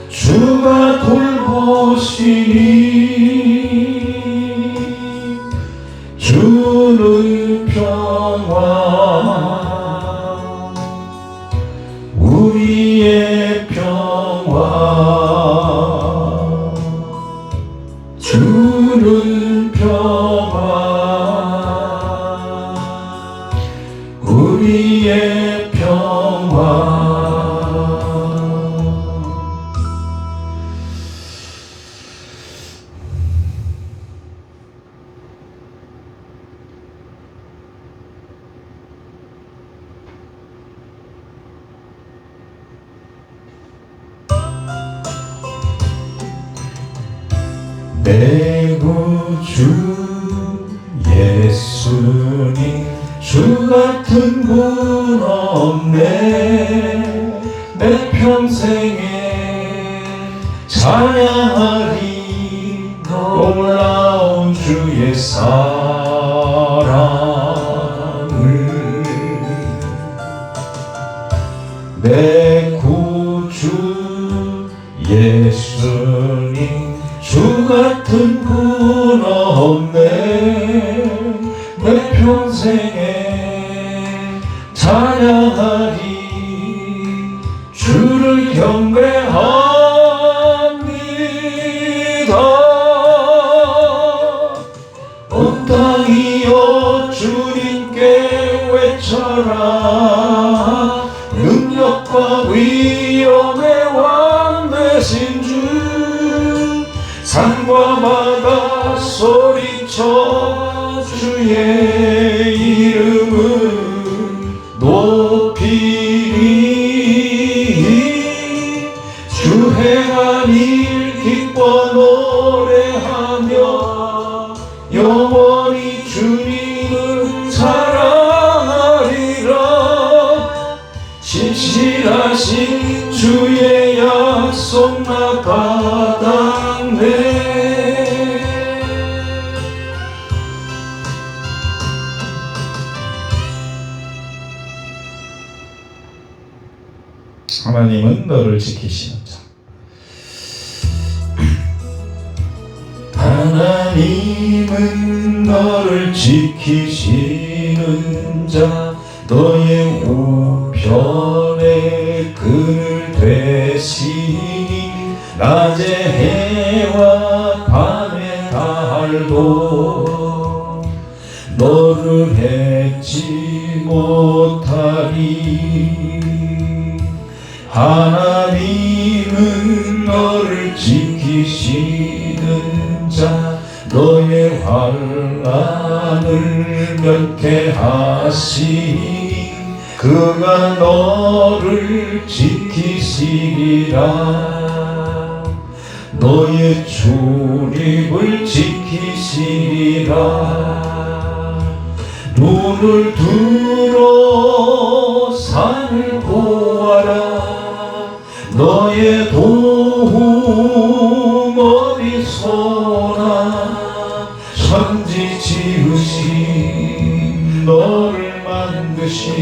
주가 돌보시니 주는 평화 우리의 평화 주는 평화 우리의 평화. 내 구주 예수님 주 같은 분 없네. 내 평생에 찬양하리 놀라운 주의 사랑을. 내 구주 예수님 주 같은 분 없네. 내 평생에 찬양하리 주를 경배합니다. 온 땅이여 주님께 외쳐라. 능력과 위엄의 왕 되신 주 산과 바다 소리쳐 주의 이름을 높이리. 주 행한 일 기뻐 노래하며 영원히 주님을 사랑하리라. 신실하신 주의 약속 나 받았네. 하나님은 너를 지키시는 자. 하나님은 너를 지키시는 자. 너의 우편에 그늘 되시니 낮에 해와 밤에 달도 너를 해치 못하리. 하나님은 너를 지키시는 자. 너의 환난을 면케하시니 그가 너를 지키시리라. 너의 출입을 지키시리라. 눈을 들어 산을 보아라. 너의 도움 어디서나. 천지 지으신 너를 만드신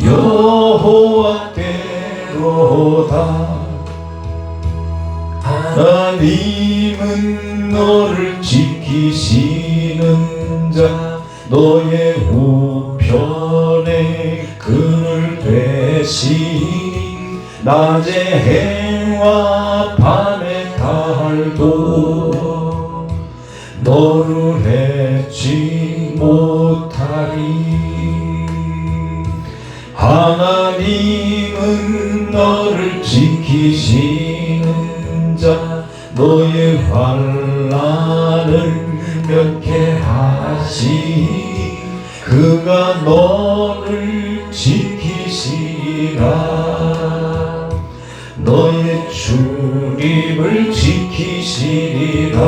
여호와께로다. 하나님은 너를 지키시는 자. 너의 우편에 그늘 되시니 낮에 해와 밤에 달도 너를 해치 못하리. 하나님은 너를 지키시는 자. 너의 환난을 면케하시니 그가 너를 지키시리라. 너의 출입을 지키시리라.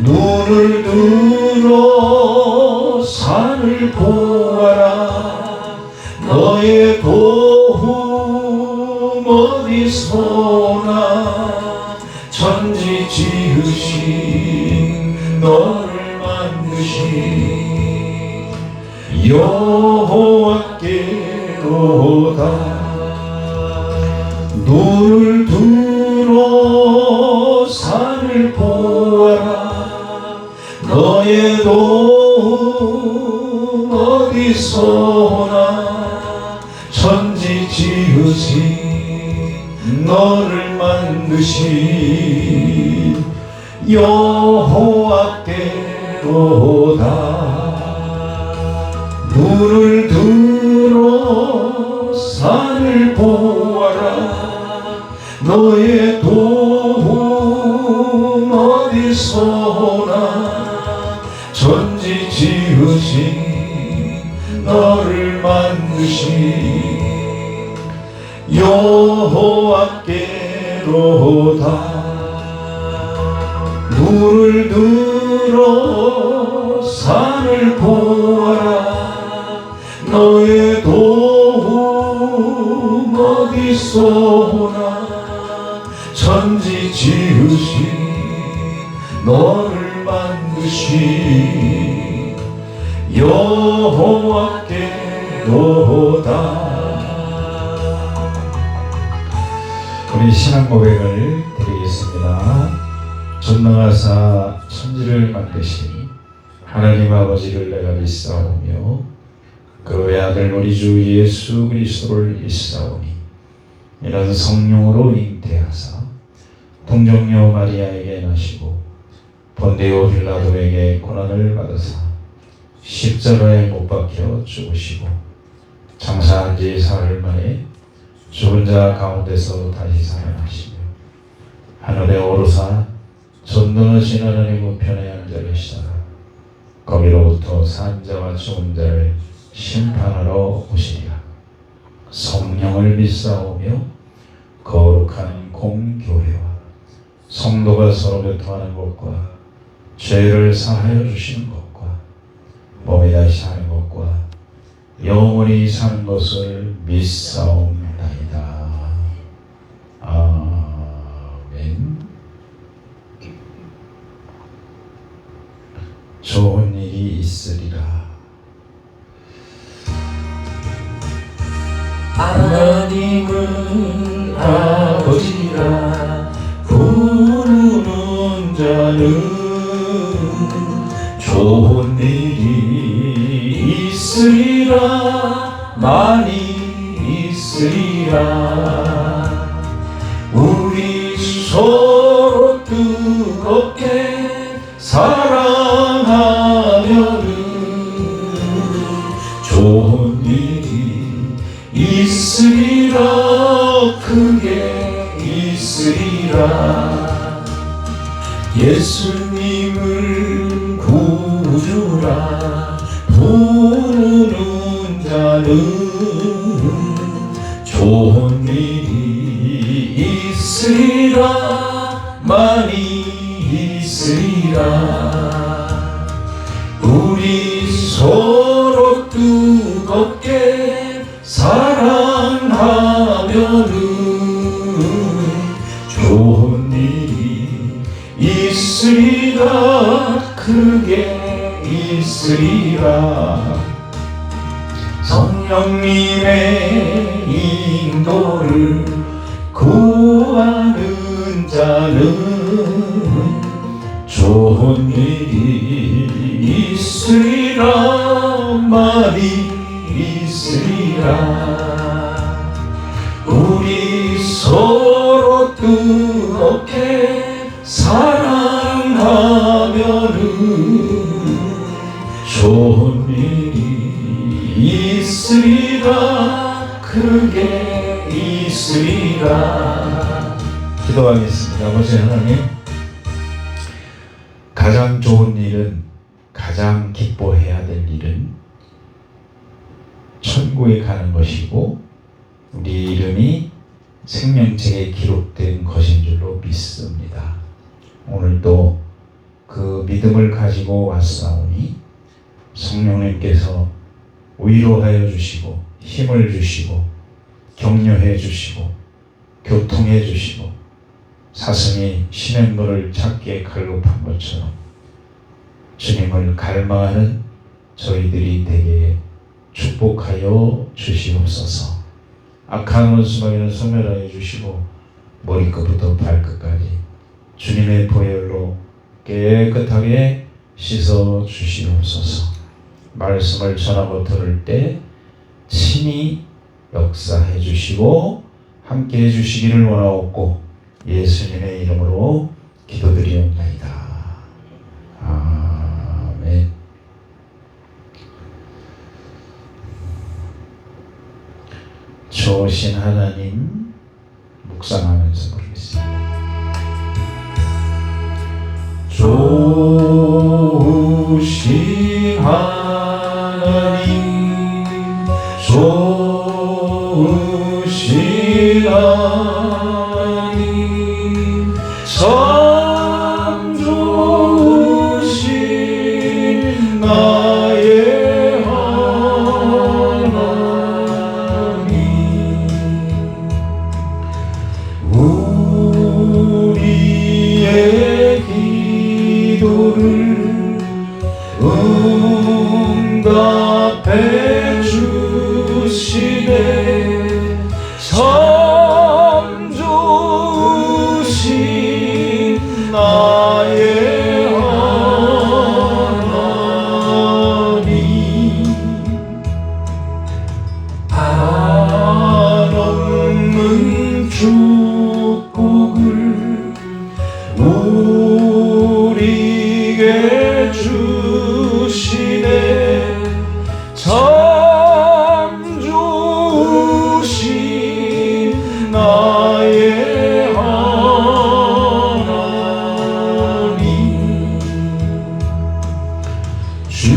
눈을 들어 산을 보아라. 너의 도움 어디서나. 천지 지으신 너를 만드신 여호와께로다. 눈을 들어 산을 보아라. 너의 도움 어디서나. 천지 지으신 너를 만드신 여호와께로다. 눈을 들어 산을 보아라. 너의 도움 어디서나. 천지 지으신 너를 만드신 여호와께로다. 눈을 들어 산을 보아라. 너의 도움 어디서나. 천지 지으신 너를 만드신 여호와께로다. 우리 신앙 고백을 드리겠습니다. 전능하사 천지를 만드신 하나님 아버지를 내가 믿사오며 그 외아들 우리 주 예수 그리스도를 믿사오니 이런 성령으로 잉태하사 동정녀 마리아에게 나시고 본디오 빌라도에게 고난을 받으사 십자가에 못 박혀 죽으시고 장사한 지 사흘 만에 죽은 자 가운데서 다시 살아나시며 하늘에 오르사 전능하신 하나님 우편에 앉아 계시다가 거기로부터 산 자와 죽은 자를 심판하러 오시리라. 성령을 믿사오며 거룩한 공교회와 성도가 서로 교통하는 것과 죄를 사하여 주시는 것과 몸이 다시 사는 것과 영원히 사는 것을 믿사옵나이다. 아멘. 좋은 일이 있으리라. 하나님은 아버지라 부르는 자는 좋은 일이 있으리라. 많이 있으리라. 우리 서로 뜨겁게 사랑하면은 좋은 일이 있으리라. 크게 있으리라. 예수님을 구주라 부르는 자는 좋은 일이 있으리라. 많이 있으리라. 우리 서로 뜨겁게 사랑하면은 좋은 일이 있으리라. 크게 있으리라. 성령님의 인도를 구하는 자는 좋은 일이 있으리라. 많이 있으리라. 우리 서로 뜨겁게 사랑하면은 좋은 일이 있으리라. 크게 있으리라. 기도하겠습니다. 아버지 하나님, 가장 좋은 일은, 가장 기뻐해야 될 일은 천국에 가는 것이고 우리 이름이 생명책에 기록된 것인 줄로 믿습니다. 오늘도 그 믿음을 가지고 왔사오니 성령님께서 위로하여 주시고 힘을 주시고 격려해 주시고 교통해 주시고 사슴이 시냇물을 작게 갈급한 것처럼 주님을 갈망하는 저희들이 되게 축복하여 주시옵소서. 악한 원수마귀는 소멸하여 주시고 머리끝부터 발끝까지 주님의 보혈로 깨끗하게 씻어 주시옵소서. 말씀을 전하고 들을 때 친히 역사해 주시고 함께 해 주시기를 원하옵고 예수님의 이름으로 기도드리옵나이다. 아멘. 좋으신 하나님 묵상하면서 부르겠습니다. 좋으신 하나님, 좋으신 하나님, 참 좋으신 나의 하나님, 우리의 기도를 응답해 주시네. 참 좋으신 나의 하나님, 한없는 축복을 우리에게 주시네. 참 좋으신 나의 하나님, 주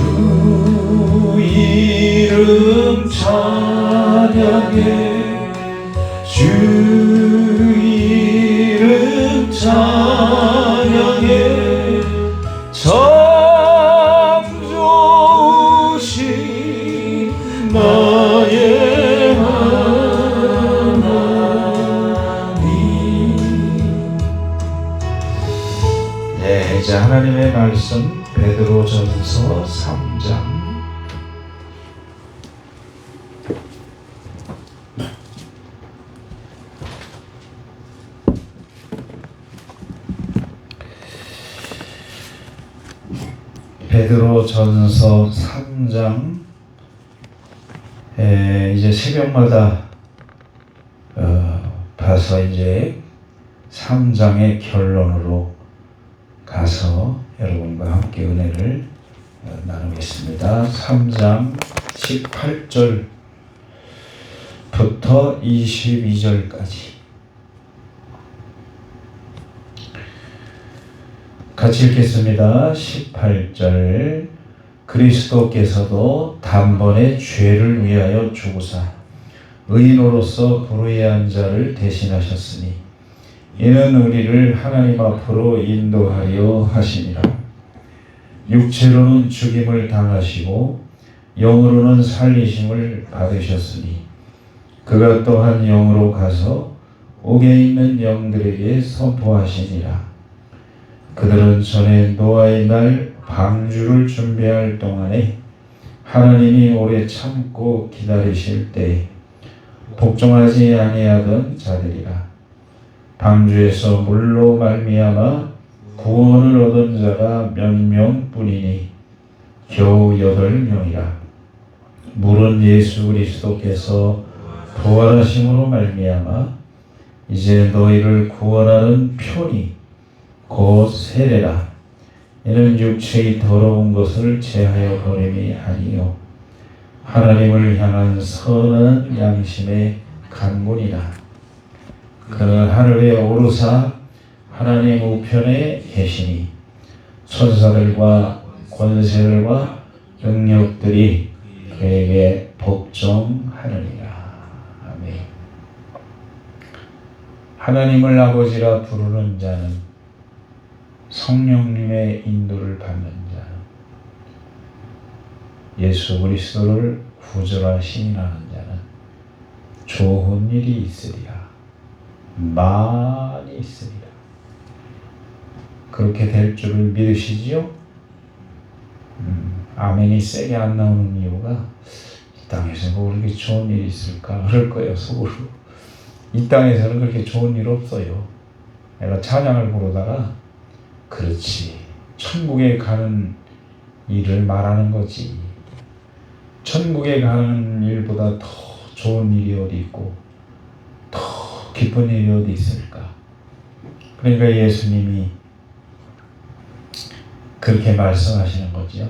이름 찬양해, 주 이름 찬양해. 참 좋으신 나의 하나님. 네, 이제 하나님의 말씀 베드로전서 3장 베드로전서 3장 이제 새벽마다 봐서 이제 3장의 결론으로 가서 여러분과 함께 은혜를 나누겠습니다. 3장 18절부터 22절까지 같이 읽겠습니다. 18절. 그리스도께서도 단번에 죄를 위하여 죽으사 의인으로서 불의한 자를 대신하셨으니 이는 우리를 하나님 앞으로 인도하려 하심이라. 육체로는 죽임을 당하시고 영으로는 살리심을 받으셨으니 그가 또한 영으로 가서 옥에 있는 영들에게 선포하시니라. 그들은 전에 노아의 날 방주를 준비할 동안에 하나님이 오래 참고 기다리실 때에 복종하지 아니하던 자들이라. 방주에서 물로 말미암아 구원을 얻은 자가 몇 명뿐이니 겨우 8명이라. 물은 예수 그리스도께서 부활하심으로 말미암아 이제 너희를 구원하는 표니 곧 세례라. 이는 육체의 더러운 것을 제하여 버림이 아니요 하나님을 향한 선한 양심의 간문이라. 그는 하늘에 오르사 하나님 우편에 계시니 천사들과 권세들과 능력들이 그에게 복종하느니라. 아멘. 하나님을 아버지라 부르는 자는 성령님의 인도를 받는 자는 예수 그리스도를 구주라 신인하는 자는 좋은 일이 있으리라. 많이 있으리라. 그렇게 될 줄을 믿으시지요? 아멘이 세게 안 나오는 이유가 땅에서 뭐 그렇게 좋은 일이 있을까? 그럴 거예요, 속으로. 이 땅에서는 그렇게 좋은 일 없어요. 내가 찬양을 부르다가 그렇지, 천국에 가는 일을 말하는 거지. 천국에 가는 일보다 더 좋은 일이 어디 있고 더 기쁜 일이 어디 있을까? 그러니까 예수님이 그렇게 말씀하시는 거죠.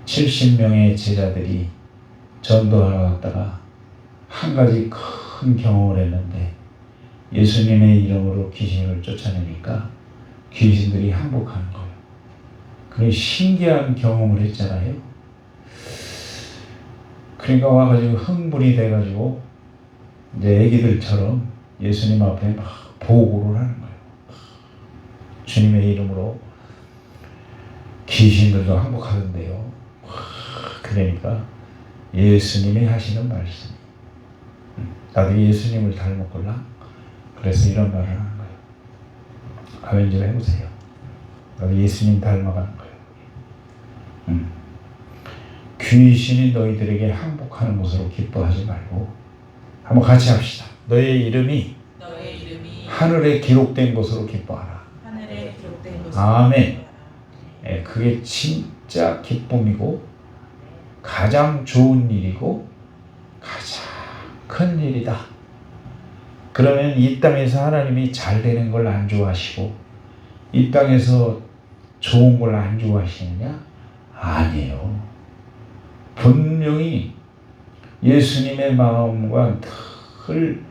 70명의 제자들이 전도하러 갔다가 한 가지 큰 경험을 했는데 예수님의 이름으로 귀신을 쫓아내니까 귀신들이 항복하는 거예요. 그런 신기한 경험을 했잖아요. 그러니까 와가지고 흥분이 돼가지고 이제 애기들처럼 예수님 앞에 막 보고를 하는 거예요. 주님의 이름으로 귀신들도 항복하던데요. 그러니까 예수님이 하시는 말씀, 나도 예수님을 닮았걸라. 그래서 이런 말을 하는 거예요. 아멘 좀 해보세요. 나도 예수님 닮아가는 거예요. 귀신이 너희들에게 항복하는 것으로 기뻐하지 말고, 한번 같이 합시다. 너의 이름이 하늘에 기록된 것으로 기뻐하라. 아멘. 예, 그게 진짜 기쁨이고 가장 좋은 일이고 가장 큰 일이다. 그러면 이 땅에서 하나님이 잘 되는 걸 안 좋아하시고 이 땅에서 좋은 걸 안 좋아하시느냐? 아니에요. 분명히 예수님의 마음과 늘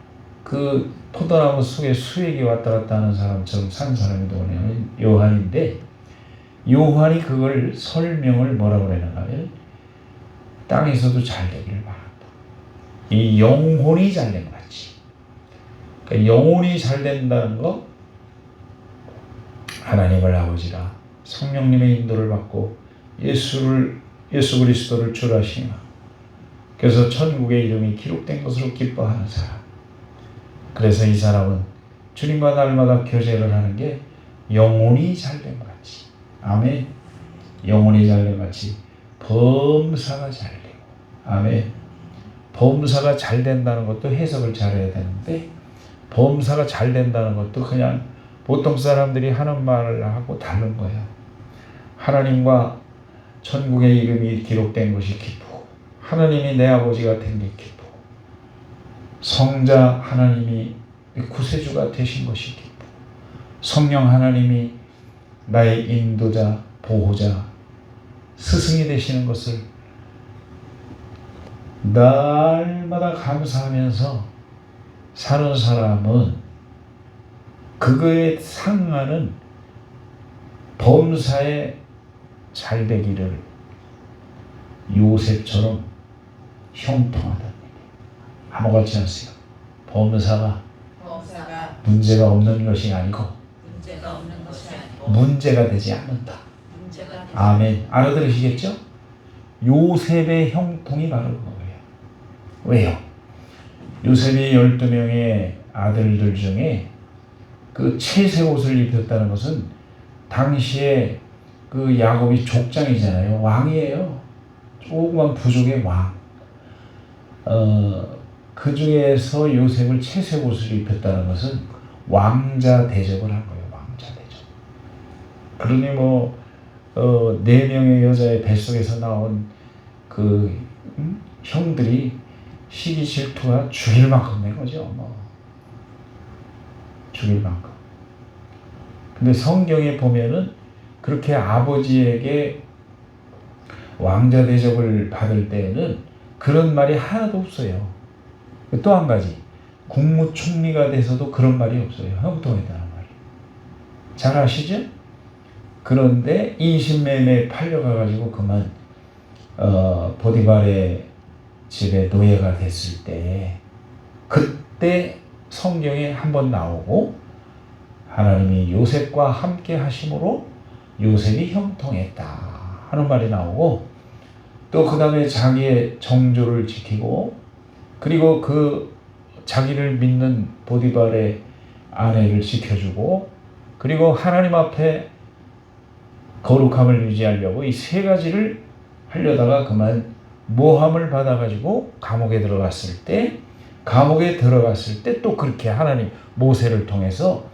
그 포도나무 속에 수액이 왔다 갔다 하는 사람처럼 산 사람이 누구냐면 요한인데, 요한이 그걸 설명을 뭐라고 그러는가 하면 땅에서도 잘 되기를 바란다. 이 영혼이 잘 된 거지. 그러니까 영혼이 잘 된다는 거, 하나님을 아버지라 성령님의 인도를 받고 예수 그리스도를 주라 신하, 그래서 천국의 이름이 기록된 것으로 기뻐하는 사람. 그래서 이 사람은 주님과 날마다 교제를 하는 게 영혼이 잘된 것 같이, 아멘. 영혼이 잘된 것 같이 범사가 잘되고, 아멘. 범사가 잘 된다는 것도 해석을 잘해야 되는데, 범사가 잘 된다는 것도 그냥 보통 사람들이 하는 말을 하고 다른 거야. 하나님과 천국의 이름이 기록된 것이 기쁘고, 하나님이 내 아버지가 된 게 기쁘고, 성자 하나님이 구세주가 되신 것이 기쁘고, 성령 하나님이 나의 인도자, 보호자, 스승이 되시는 것을 날마다 감사하면서 사는 사람은 그거에 상하는 범사에 잘 되기를 요셉처럼 형통하다. 아무같이 하세요. 범사가 문제가 없는 것이 아니고 문제가 되지 않는다. 아멘. 알아들으시겠죠? 요셉의 형통이 바로 그거예요. 왜요? 요셉이 12명의 아들들 중에 그 채색 옷을 입혔다는 것은 당시에 그 야곱이 족장이잖아요. 왕이에요. 조그만 부족의 왕. 그 중에서 요셉을 채색 옷을 입혔다는 것은 왕자 대접을 한 거예요. 왕자 대접. 그러니 뭐 4명의 여자의 뱃속에서 나온 그 형들이 시기 질투가 죽일 만큼 낸 거죠. 뭐 죽일 만큼. 근데 성경에 보면은 그렇게 아버지에게 왕자 대접을 받을 때에는 그런 말이 하나도 없어요. 또 한 가지, 국무총리가 돼서도 그런 말이 없어요. 형통했다는 말이. 잘 아시죠? 그런데 인신매매에 팔려가가지고 그만 보디발의 집에 노예가 됐을 때, 그때 성경에 한번 나오고 하나님이 요셉과 함께 하심으로 요셉이 형통했다 하는 말이 나오고, 또 그 다음에 자기의 정조를 지키고, 그리고 그 자기를 믿는 보디발의 아내를 지켜주고, 그리고 하나님 앞에 거룩함을 유지하려고 이 3가지를 하려다가 그만 모함을 받아가지고 감옥에 들어갔을 때 또 그렇게 하나님 모세를 통해서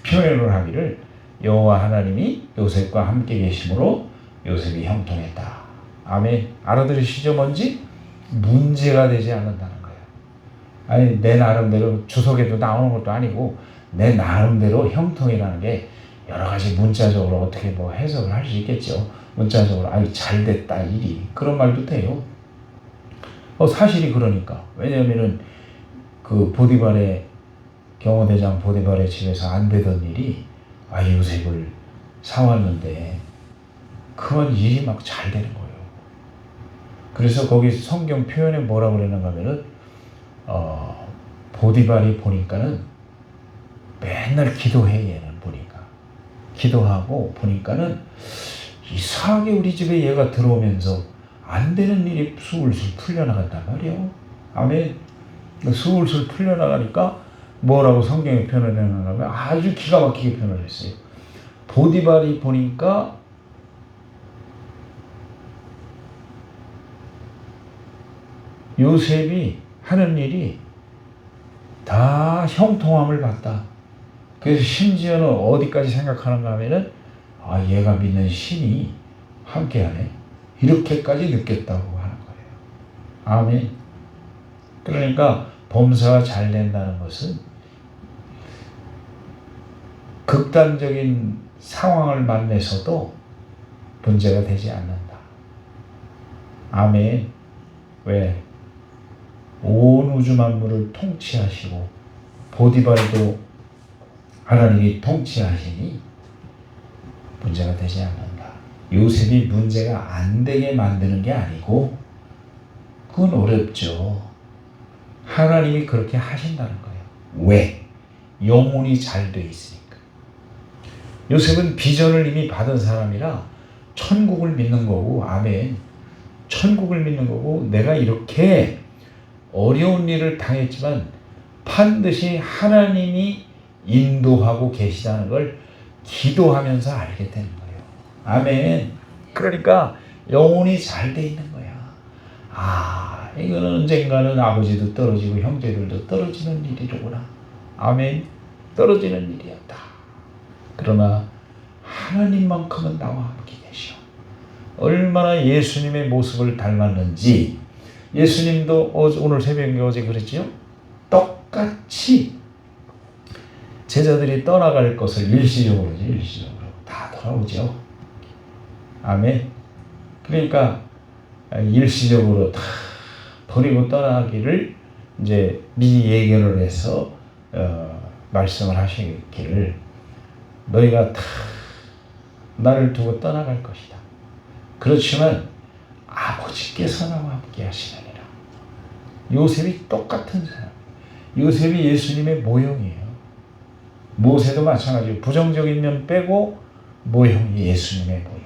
표현을 하기를 여호와 하나님이 요셉과 함께 계심으로 요셉이 형통했다. 아멘. 알아들으시죠? 뭔지? 문제가 되지 않는다는 거예요. 아니 내 나름대로 주석에도 나오는 것도 아니고 내 나름대로 형통이라는 게 여러 가지 문자적으로 어떻게 뭐 해석을 할 수 있겠죠. 문자적으로 아유 잘 됐다 일이 그런 말도 돼요. 사실이 그러니까. 왜냐하면은 그 보디발의 경호대장 보디발의 집에서 안 되던 일이 요셉을 사왔는데 그건 일이 막 잘 되는 거예요. 그래서 거기 성경 표현에 뭐라고 그러는가 하면은 보디발이 보니까는 맨날 기도해 얘는 보니까 기도하고 보니까는 이상하게 우리 집에 얘가 들어오면서 안 되는 일이 술술 풀려나간단 말이에요. 아멘. 술술 풀려나가니까 뭐라고 성경에 표현을 해놨나 하면 아주 기가 막히게 표현을 했어요. 보디발이 보니까 요셉이 하는 일이 다 형통함을 봤다. 그래서 심지어는 어디까지 생각하는가 하면은 얘가 믿는 신이 함께하네. 이렇게까지 느꼈다고 하는 거예요. 아멘. 그러니까 범사가 잘 된다는 것은 극단적인 상황을 만나서도 문제가 되지 않는다. 아멘. 왜? 온 우주 만물을 통치하시고 보디발도 하나님이 통치하시니 문제가 되지 않는다. 요셉이 문제가 안 되게 만드는 게 아니고 그건 어렵죠. 하나님이 그렇게 하신다는 거예요. 왜? 영혼이 잘 돼 있으니까. 요셉은 비전을 이미 받은 사람이라 천국을 믿는 거고, 아멘. 천국을 믿는 거고, 내가 이렇게 어려운 일을 당했지만 반드시 하나님이 인도하고 계시다는 걸 기도하면서 알게 되는 거예요. 아멘. 그러니까 영혼이 잘 돼 있는 거야. 이거는 언젠가는 아버지도 떨어지고 형제들도 떨어지는 일이로구나. 아멘. 떨어지는 일이었다. 그러나 하나님만큼은 나와 함께 계셔. 얼마나 예수님의 모습을 닮았는지 예수님도 오늘 새벽에 어제 그랬지요? 똑같이 제자들이 떠나갈 것을 일시적으로 다 돌아오죠. 아멘. 그러니까 일시적으로 다 버리고 떠나기를 이제 미리 예견을 해서 말씀을 하시기를 너희가 다 나를 두고 떠나갈 것이다. 그렇지만 아버지께서 나와 함께 하시느니라. 요셉이 똑같은 사람. 요셉이 예수님의 모형이에요. 모세도 마찬가지로 부정적인 면 빼고 모형이 예수님의 모형.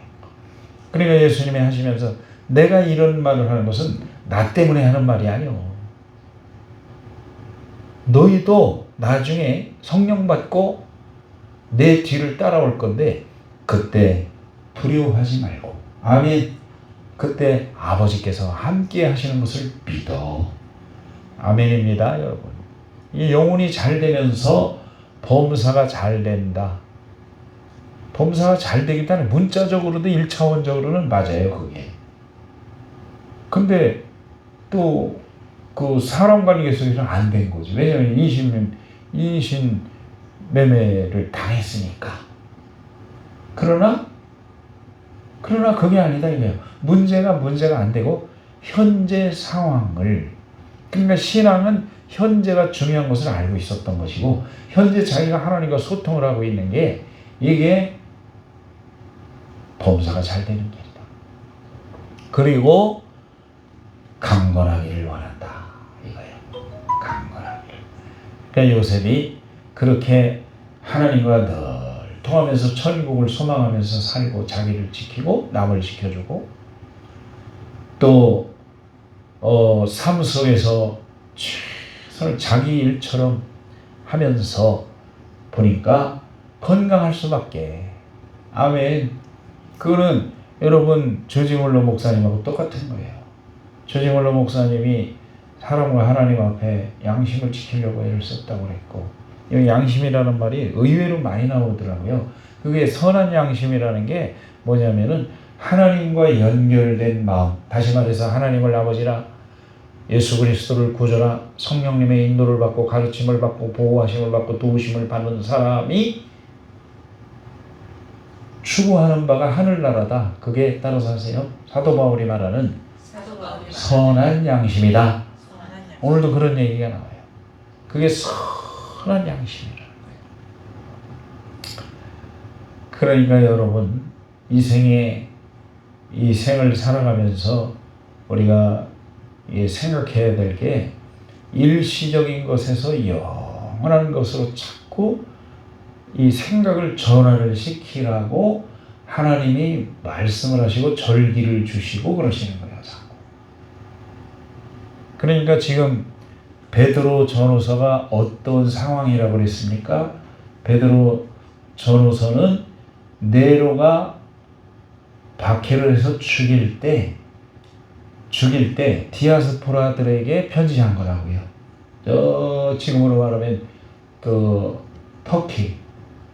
그러니까 예수님이 하시면서 내가 이런 말을 하는 것은 나 때문에 하는 말이 아니오. 너희도 나중에 성령 받고 내 뒤를 따라올 건데 그때 두려워하지 말고 아멘. 그때 아버지께서 함께 하시는 것을 믿어. 아멘입니다, 여러분. 이 영혼이 잘 되면서 범사가 잘 된다. 범사가 잘 되겠다는 문자적으로도 1차원적으로는 맞아요, 그게. 근데 또 그 사람 관계 속에서는 안 된 거지. 왜냐하면 인신 매매를 당했으니까. 그러나 그게 아니다 이거예요. 문제가 안 되고 현재 상황을, 그러니까 신앙은 현재가 중요한 것을 알고 있었던 것이고 현재 자기가 하나님과 소통을 하고 있는 게 이게 범사가 잘 되는 길이다. 그리고 강건하기를 원한다 이거예요. 강건하기를. 그러니까 요셉이 그렇게 하나님과 늘 통하면서 천국을 소망하면서 살고 자기를 지키고 남을 지켜주고 또 삶 속에서 최선을 자기 일처럼 하면서 보니까 건강할 수밖에. 아멘. 그거는 여러분 조지몰로 목사님하고 똑같은 거예요. 조지몰로 목사님이 사람과 하나님 앞에 양심을 지키려고 애를 썼다고 그랬고, 이 양심이라는 말이 의외로 많이 나오더라고요. 그게 선한 양심이라는 게 뭐냐면은 하나님과 연결된 마음, 다시 말해서 하나님을 아버지라 예수 그리스도를 구주라 성령님의 인도를 받고 가르침을 받고 보호하심을 받고 도우심을 받는 사람이 추구하는 바가 하늘나라다. 그게 따라서 하세요. 사도 바울이 말하는 선한 양심이다. 오늘도 그런 얘기가 나와요. 그게 선한 양심이라는 거예요. 그러니까 여러분, 이 생을 살아가면서 우리가 생각해야 될 게 일시적인 것에서 영원한 것으로 자꾸 이 생각을 전환을 시키라고 하나님이 말씀을 하시고 절기를 주시고 그러시는 거예요. 자꾸. 그러니까 지금 베드로 전후서가 어떤 상황이라고 그랬습니까? 베드로 전후서는 네로가 박해를 해서 죽일 때 디아스포라들에게 편지한 거라고요. 지금으로 말하면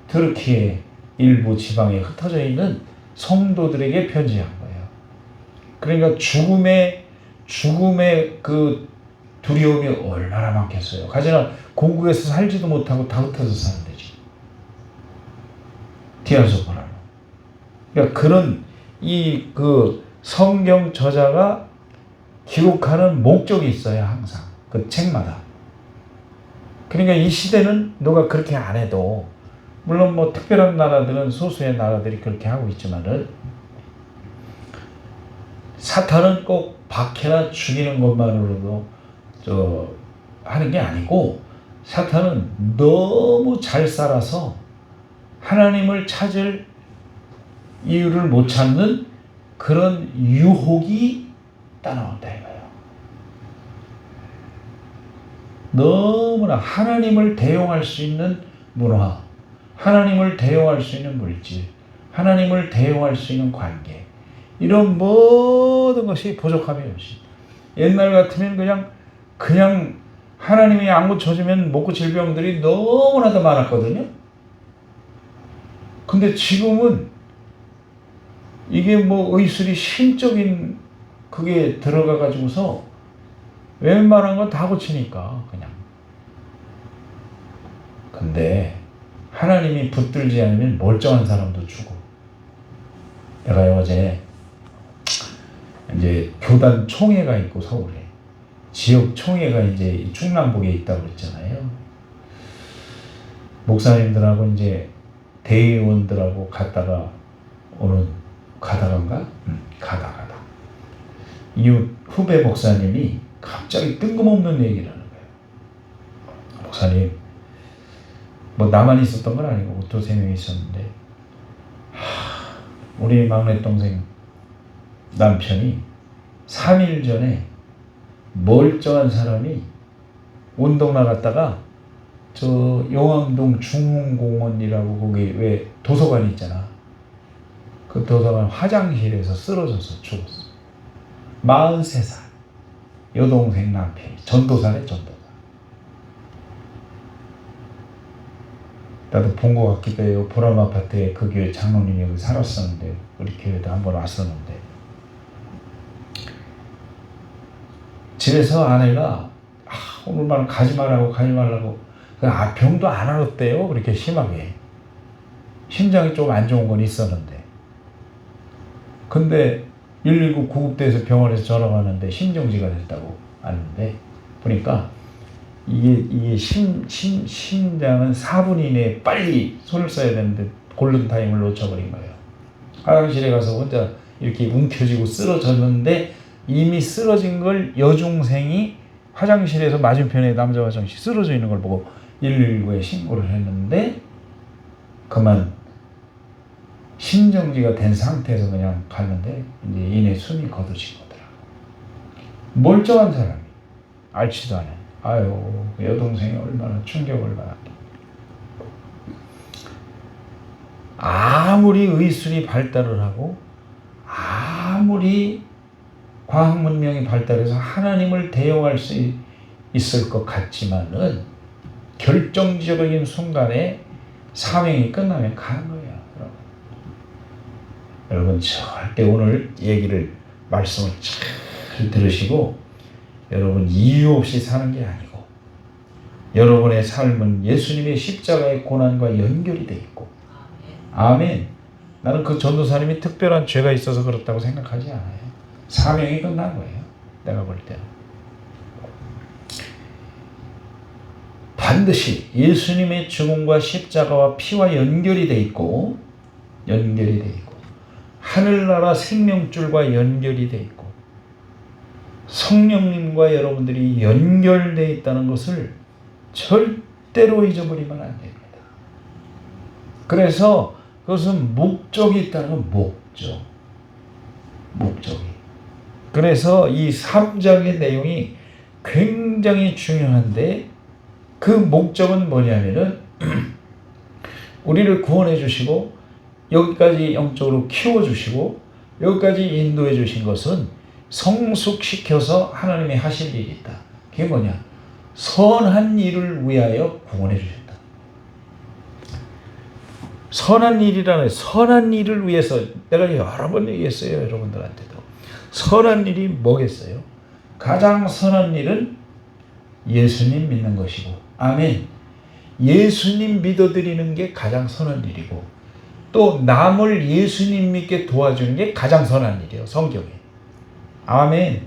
터키의 일부 지방에 흩어져 있는 성도들에게 편지한 거예요. 그러니까 죽음의 그 두려움이 얼마나 많겠어요. 가지나 공국에서 살지도 못하고 다 흩어져 사는 데지. 디아스포라는. 그러니까 그런 그 성경 저자가 기록하는 목적이 있어요. 항상 그 책마다. 그러니까 이 시대는 누가 그렇게 안 해도, 물론 뭐 특별한 나라들은 소수의 나라들이 그렇게 하고 있지만은, 사탄은 꼭 박해나 죽이는 것만으로도 하는 게 아니고, 사탄은 너무 잘 살아서 하나님을 찾을 이유를 못 찾는 그런 유혹이 따라온다 이거예요. 너무나 하나님을 대용할 수 있는 문화, 하나님을 대용할 수 있는 물질, 하나님을 대용할 수 있는 관계, 이런 모든 것이 부족함이 없이, 옛날 같으면 그냥 하나님이 안 고쳐주면 못 고칠 병들이 너무나도 많았거든요. 근데 지금은 이게 뭐 의술이 신적인 그게 들어가 가지고서 웬만한 건 다 고치니까 그냥. 근데 하나님이 붙들지 않으면 멀쩡한 사람도 죽어. 내가 어제 이제 교단 총회가 있고, 서울에 지역 총회가 이제 충남북에 있다고 그랬잖아요. 목사님들하고 이제 대의원들하고 가다가 이 후배 목사님이 갑자기 뜬금없는 얘기를 하는 거예요. 목사님, 뭐 나만 있었던 건 아니고 두세 명이 있었는데, 우리 막내 동생 남편이 3일 전에 멀쩡한 사람이 운동 나갔다가 저 용암동 중흥공원이라고 거기 왜 도서관 있잖아. 그 도서관 화장실에서 쓰러져서 죽었어. 43살. 여동생 남편이 전도사래, 전도사. 나도 본 것 같기도 해요. 보람 아파트에 그 교회 장로님이 여기 살았었는데, 우리 교회도 한번 왔었는데, 집에서 아내가 오늘만 가지 말라고 병도 안 알았대요. 그렇게 심하게. 심장이 좀 안 좋은 건 있었는데, 근데 119 구급대에서 병원에서 전화가 왔는데 심정지가 됐다고 아는데, 보니까 이게 심장은 4분 이내에 빨리 손을 써야 되는데 골든타임을 놓쳐버린 거예요. 화장실에 가서 혼자 이렇게 움켜쥐고 쓰러졌는데, 이미 쓰러진 걸 여중생이 화장실에서 맞은편에 남자 화장실 쓰러져 있는 걸 보고 119에 신고를 했는데, 그만 심정지가 된 상태에서 그냥 갔는데 이제 이내 숨이 거두신 거더라고. 멀쩡한 사람이, 알지도 않아요. 아유, 여동생이 얼마나 충격을 받았다. 아무리 의술이 발달을 하고, 아무리 과학 문명이 발달해서 하나님을 대용할 수 있을 것 같지만은 결정적인 순간에 사명이 끝나면 가는 거예요. 여러분 절대 오늘 말씀을 잘 들으시고 여러분 이유 없이 사는 게 아니고 여러분의 삶은 예수님의 십자가의 고난과 연결이 돼 있고 아멘. 나는 그 전도사님이 특별한 죄가 있어서 그렇다고 생각하지 않아요. 사명이 끝난 거예요. 내가 볼 때는. 반드시 예수님의 죽음과 십자가와 피와 연결이 돼 있고 하늘나라 생명줄과 연결이 돼 있고 성령님과 여러분들이 연결되어 있다는 것을 절대로 잊어버리면 안 됩니다. 그래서 그것은 목적이 있다는 건 목적이. 그래서 이 3장의 내용이 굉장히 중요한데 그 목적은 뭐냐면은 우리를 구원해 주시고 여기까지 영적으로 키워주시고 여기까지 인도해 주신 것은 성숙시켜서 하나님이 하실 일이 있다. 그게 뭐냐? 선한 일을 위하여 구원해 주셨다. 선한 일이라는 선한 일을 위해서 내가 여러 번 얘기했어요. 여러분들한테도. 선한 일이 뭐겠어요? 가장 선한 일은 예수님 믿는 것이고 아멘. 예수님 믿어드리는 게 가장 선한 일이고 또 남을 예수님 믿게 도와주는 게 가장 선한 일이에요. 성경에. 아멘.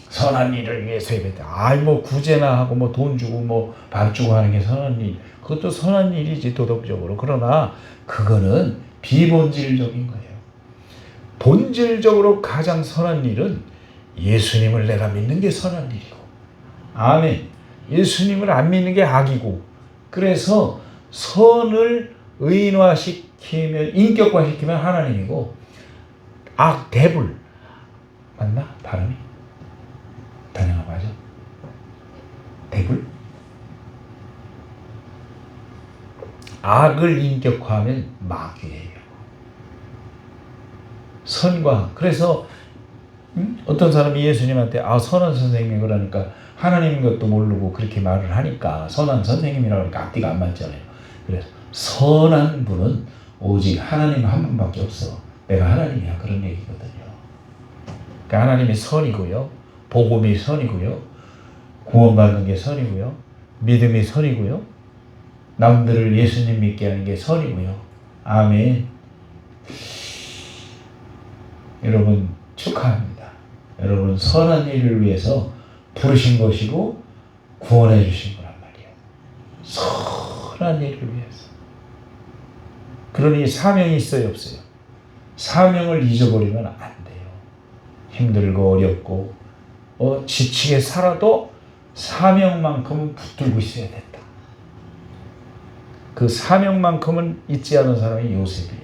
선한 일을 위해서 예배다. 뭐 구제나 하고 뭐 돈 주고 뭐 밥 주고 하는 게 선한 일. 그것도 선한 일이지 도덕적으로. 그러나 그거는 비본질적인 거예요. 본질적으로 가장 선한 일은 예수님을 내가 믿는 게 선한 일이고 아멘. 예수님을 안 믿는 게 악이고 그래서 선을 의인화시키면 인격화시키면 하나님이고 악 대불 맞나? 발음이? 단어가 맞아? 대불? 악을 인격화하면 마귀예요. 선과 그래서 어떤 사람이 예수님한테 선한 선생님이 그러니까 하나님인 것도 모르고 그렇게 말을 하니까 선한 선생님이라고 하니까 앞뒤가 안 맞잖아요. 그래서 선한 분은 오직 하나님 한 분밖에 없어. 내가 하나님이야. 그런 얘기거든요. 그러니까 하나님이 선이고요. 복음이 선이고요. 구원받는 게 선이고요. 믿음이 선이고요. 남들을 예수님 믿게 하는 게 선이고요. 아멘. 여러분 축하합니다. 여러분 선한 일을 위해서 부르신 것이고 구원해 주신 거란 말이에요. 선한 일을 위해서. 그러니 사명이 있어요, 없어요? 사명을 잊어버리면 안 돼요. 힘들고 어렵고 지치게 살아도 사명만큼은 붙들고 있어야 된다. 그 사명만큼은 잊지 않은 사람이 요셉이에요.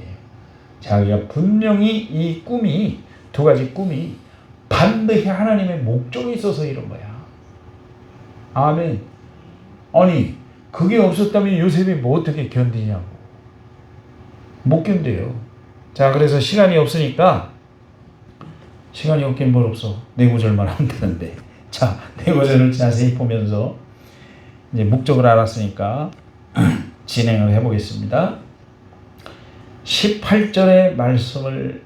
자기가 분명히 이 꿈이 두 가지 꿈이 반드시 하나님의 목적이 있어서 이런 거야. 아멘. 아니 그게 없었다면 요셉이 뭐 어떻게 견디냐고. 못 견뎌요. 자 그래서 시간이 없으니까 시간이 없긴 뭘 없어. 네 구절만 하면 되는데 자 네 구절을 자세히 보면서 이제 목적을 알았으니까 진행을 해보겠습니다. 18절의 말씀을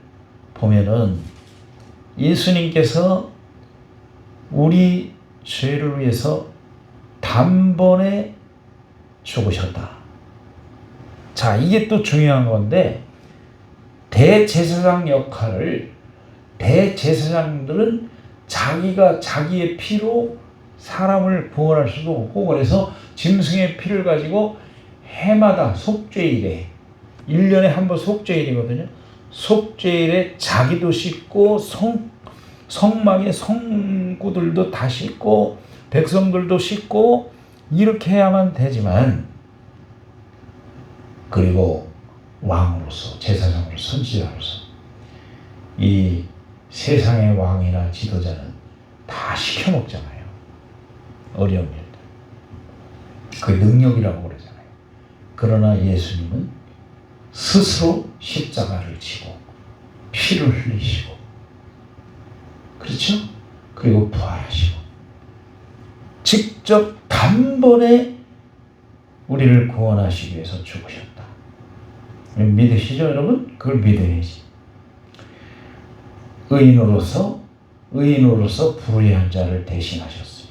보면은 예수님께서 우리 죄를 위해서 단번에 죽으셨다. 자, 이게 또 중요한 건데 대제사장 역할을 대제사장들은 자기가 자기의 피로 사람을 구원할 수도 없고 그래서 짐승의 피를 가지고 해마다 속죄일에 1년에 한 번 속죄일이거든요. 속죄일에 자기도 씻고 성막의 성구들도 다 씻고 백성들도 씻고 이렇게 해야만 되지만 그리고 왕으로서 제사장으로서 선지자로서 이 세상의 왕이나 지도자는 다 시켜먹잖아요. 어려운 일들. 그 능력이라고 그러잖아요. 그러나 예수님은 스스로 십자가를 지고 피를 흘리시고 그렇죠? 그리고 부활하시고 직접 단번에 우리를 구원하시기 위해서 죽으셨다. 믿으시죠, 여러분? 그걸 믿어야지. 의인으로서 불의한 자를 대신하셨어요.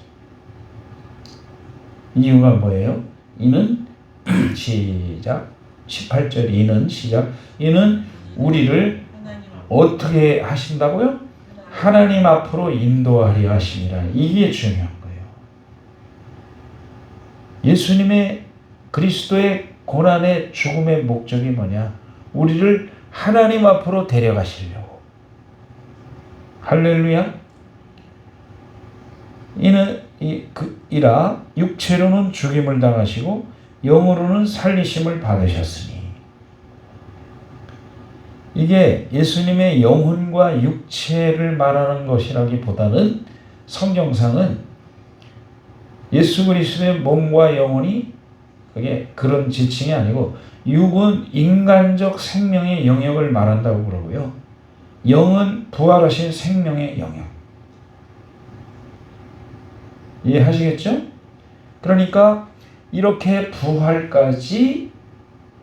이유가 뭐예요? 이는 시작 18절 이는 우리를 어떻게 하신다고요? 하나님 앞으로 인도하려 하심이라. 이게 중요한 거예요. 예수님의 그리스도의 고난의 죽음의 목적이 뭐냐? 우리를 하나님 앞으로 데려가시려고. 할렐루야. 이라 육체로는 죽임을 당하시고 영으로는 살리심을 받으셨으니. 이게 예수님의 영혼과 육체를 말하는 것이라기보다는 성경상은 예수 그리스도의 몸과 영혼이 그게 그런 지칭이 아니고 육은 인간적 생명의 영역을 말한다고 그러고요. 영은 부활하신 생명의 영역. 이해하시겠죠? 그러니까 이렇게 부활까지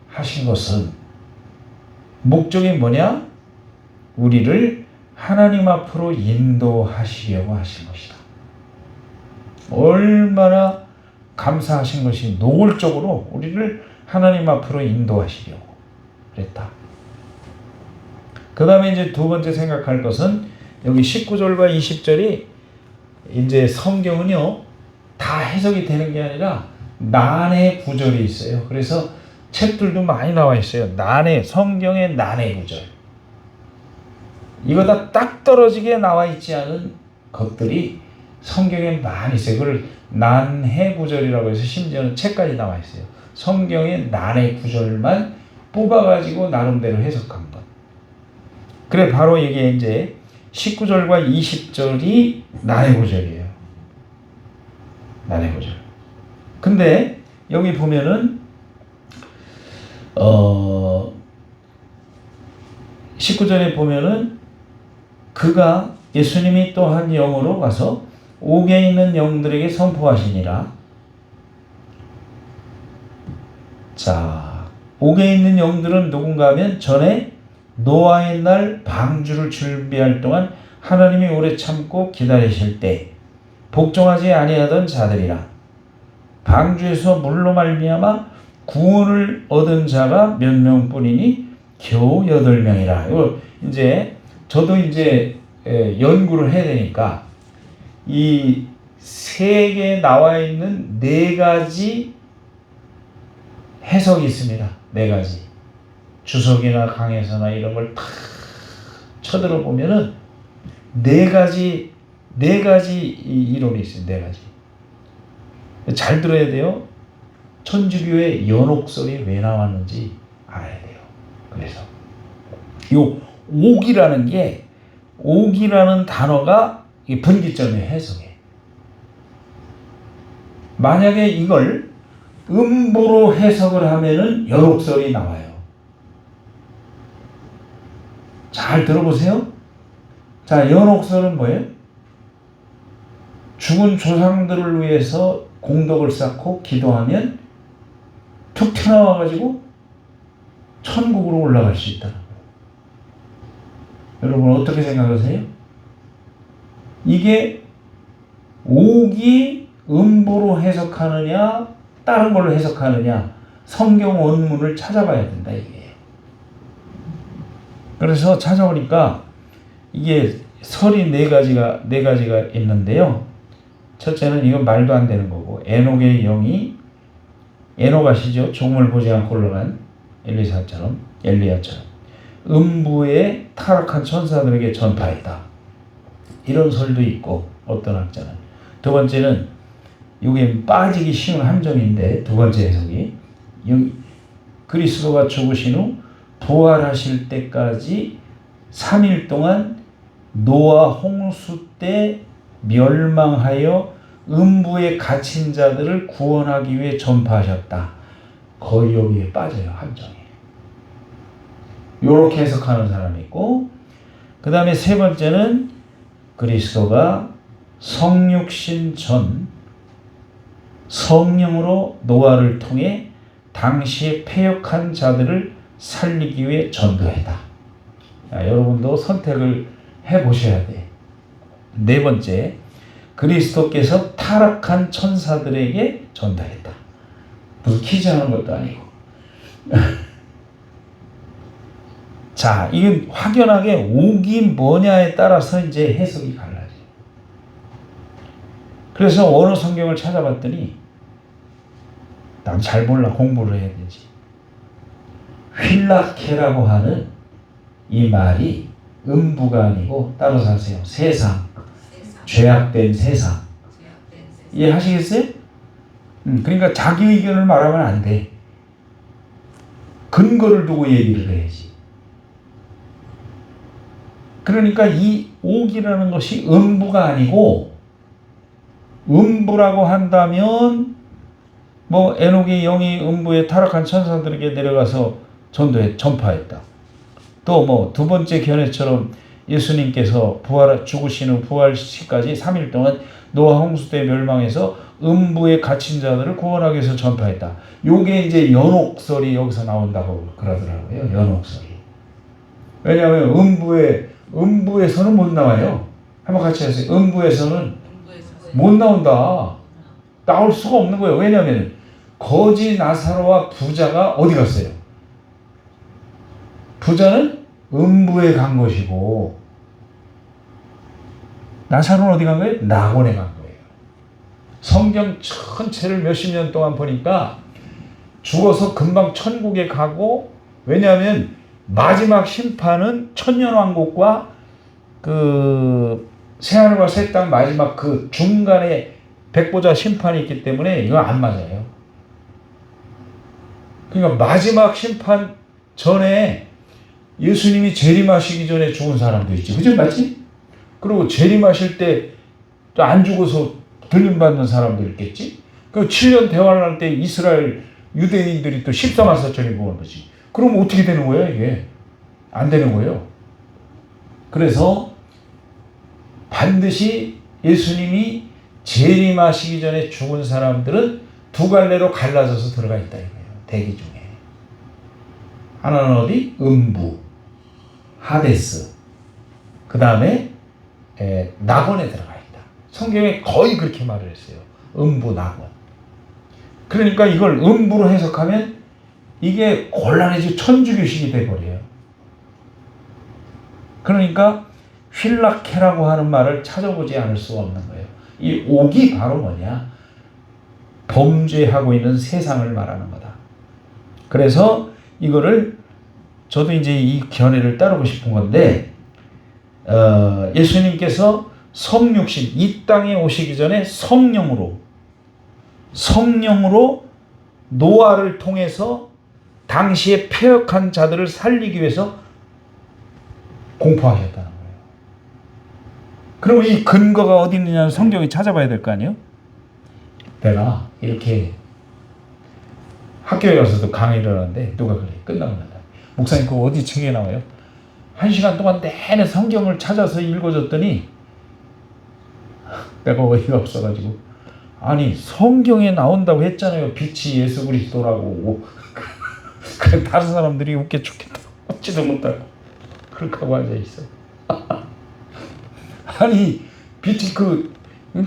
하신 것은 목적이 뭐냐? 우리를 하나님 앞으로 인도하시려고 하신 것이다. 얼마나 감사하신 것이 노골적으로 우리를 하나님 앞으로 인도하시려고 그랬다. 그 다음에 이제 두 번째 생각할 것은 여기 19절과 20절이 이제 성경은요 다 해석이 되는 게 아니라 난해 구절이 있어요. 그래서 책들도 많이 나와 있어요. 성경의 난해 구절. 이거 다 딱 떨어지게 나와 있지 않은 것들이 성경에 많이 있어요. 그걸 난해 구절이라고 해서 심지어는 책까지 나와 있어요. 성경의 난해 구절만 뽑아가지고 나름대로 해석한 것. 그래 바로 이게 이제 19절과 20절이 난해 구절이에요. 난해 구절. 근데 여기 보면은 19절에 보면은 그가 예수님이 또한 영으로 가서 옥에 있는 영들에게 선포하시니라. 자, 옥에 있는 영들은 누군가 하면 전에 노아의 날 방주를 준비할 동안 하나님이 오래 참고 기다리실 때 복종하지 아니하던 자들이라. 방주에서 물로 말미암아 구원을 얻은 자가 몇 명뿐이니 겨우 8명이라. 이거 이제 저도 이제 연구를 해야 되니까 이 세계에 나와 있는 4가지 해석이 있습니다. 4가지. 주석이나 강에서나 이런 걸 다 쳐들어 보면은 4가지 이론이 있어요. 4가지. 잘 들어야 돼요. 천주교의 연옥설이 왜 나왔는지 알아야 돼요. 그래서 요 옥이라는 단어가 분기점의 해석이에요. 만약에 이걸 음보로 해석을 하면은 연옥설이 나와요. 잘 들어보세요. 자, 연옥설은 뭐예요? 죽은 조상들을 위해서 공덕을 쌓고 기도하면 툭 튀어나와가지고 천국으로 올라갈 수 있다는 거예요. 여러분 어떻게 생각하세요? 이게 옥이 음보로 해석하느냐 다른 걸로 해석하느냐 성경 원문을 찾아봐야 된다 이게. 그래서 찾아보니까 이게 설이 4가지가 있는데요. 첫째는 이건 말도 안 되는 거고 에녹의 영이 에녹 아시죠? 종을 보지 않고 올라간 엘리야처럼 음부의 타락한 천사들에게 전파했다. 이런 설도 있고 어떤 학자는. 두 번째는 이게 빠지기 쉬운 함정인데 두 번째 해석이 그리스도가 죽으신 후 부활하실 때까지 3일 동안 노아 홍수 때 멸망하여 음부에 갇힌 자들을 구원하기 위해 전파하셨다. 거의 여기에 빠져요. 함정에. 이렇게 해석하는 사람이 있고 그 다음에 세 번째는 그리스도가 성육신 전 성령으로 노아를 통해 당시에 패역한 자들을 살리기 위해 전도했다. 자, 여러분도 선택을 해보셔야 돼. 네 번째, 그리스도께서 타락한 천사들에게 전도했다. 무슨 퀴즈 하는 것도 아니고. 자, 이건 확연하게 옥이 뭐냐에 따라서 이제 해석이 갈라져요. 그래서 원어 성경을 찾아봤더니 난 잘 몰라, 공부를 해야 되지. 휠라케라고 하는 이 말이 음부가 아니고 따라서 하세요. 세상, 죄악된 세상. 이해하시겠어요? 그러니까 자기 의견을 말하면 안 돼. 근거를 두고 얘기를 해야지. 그러니까 이 옥이라는 것이 음부가 아니고, 음부라고 한다면 뭐 에녹의 영이 음부에 타락한 천사들에게 내려가서 전파했다. 또 뭐 두 번째 견해처럼 예수님께서 죽으신 후 부활시까지 3일 동안 노아 홍수 때 멸망해서 음부에 갇힌 자들을 구원하기 위해서 전파했다. 요게 이제 연옥설이 여기서 나온다고 그러더라고요. 연옥설이. 왜냐하면 음부에서는 못 나와요. 한번 같이 하세요. 음부에서는 못 나온다. 나올 수가 없는 거예요. 왜냐하면 거지 나사로와 부자가 어디 갔어요? 부자는 음부에 간 것이고, 나사로는 어디 간 거예요? 낙원에 간 거예요. 성경 전체를 몇십 년 동안 보니까 죽어서 금방 천국에 가고, 왜냐하면 마지막 심판은 천년왕국과 그 새하늘과 새 땅 마지막 그 중간에 백보자 심판이 있기 때문에 이건 안 맞아요. 그러니까 마지막 심판 전에 예수님이 재림하시기 전에 죽은 사람도 있지. 그죠? 맞지? 그리고 재림하실 때 또 안 죽어서 들림받는 사람도 있겠지? 그 7년 대환을 할 때 이스라엘 유대인들이 또 14만 4천이 모은 거지. 그럼 어떻게 되는 거예요, 이게? 안 되는 거예요. 그래서 반드시 예수님이 재림하시기 전에 죽은 사람들은 두 갈래로 갈라져서 들어가 있다 이거예요. 대기 중에. 하나는 어디? 음부, 하데스. 그 다음에 낙원에 들어가 있다. 성경에 거의 그렇게 말을 했어요. 음부, 낙원. 그러니까 이걸 음부로 해석하면 이게 곤란해지고 천주교식이 돼버려요. 그러니까 휠라케라고 하는 말을 찾아보지 않을 수가 없는 거예요. 이 옥이 바로 뭐냐? 범죄하고 있는 세상을 말하는 거다. 그래서 이거를 저도 이제 이 견해를 따르고 싶은 건데, 예수님께서 성육신, 이 땅에 오시기 전에 성령으로 노아를 통해서 당시에 패역한 자들을 살리기 위해서 공포하셨다는 거예요. 그럼 이 근거가 어디 있느냐는 성경에 찾아봐야 될 거 아니에요? 내가 이렇게 학교에 가서도 강의를 하는데 누가 그래? 끝나고 난다. 목사님 그거 어디 책에 나와요? 1시간 동안 내내 성경을 찾아서 읽어줬더니 내가 어이가 없어가지고, 아니 성경에 나온다고 했잖아요. 빛이 예수 그리스도라고. 그래 다른 사람들이 웃겨 죽겠다. 어찌도 못하고 그렇게 하고 앉아있어. 아니 빛이 그